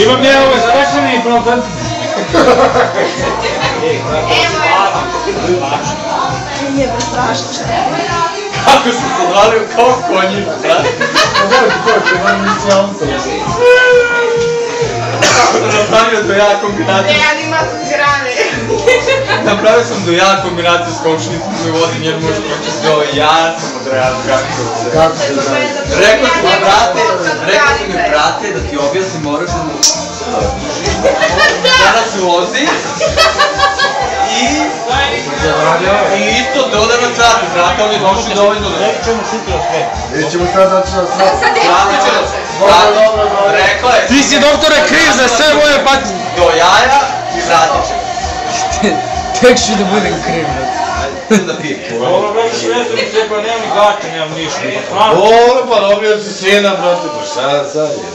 Imam ja ovaj strašani problem. Nije baš strašno što je. Kako ste se odvalio kao konji, brate? Napravio do ja kombinaciju. Ne, ali ima grane. Napravio sam do ja kombinaciju s komšinicom koju vodim jer možda hoće se ovo ja sam odrajao kako se zove. Rekao sam mi brate da ti objasnim moraš da mu danas se vozi i isto te ode na cratu, brate, on je došli dovoljno da... Nećemo sutra sve. Nećemo sada doći na Vratit će nas. Rekla je... Ti si doktore kriv za sve moje patnje. Do jaja i vratit će. Tek ću da budem kriv. Ajde, da pijem. Ovo već svetu mi treba, nemam ni gače, nemam ništa. Ovo pa dobio si sina, brate, pa šta sad je?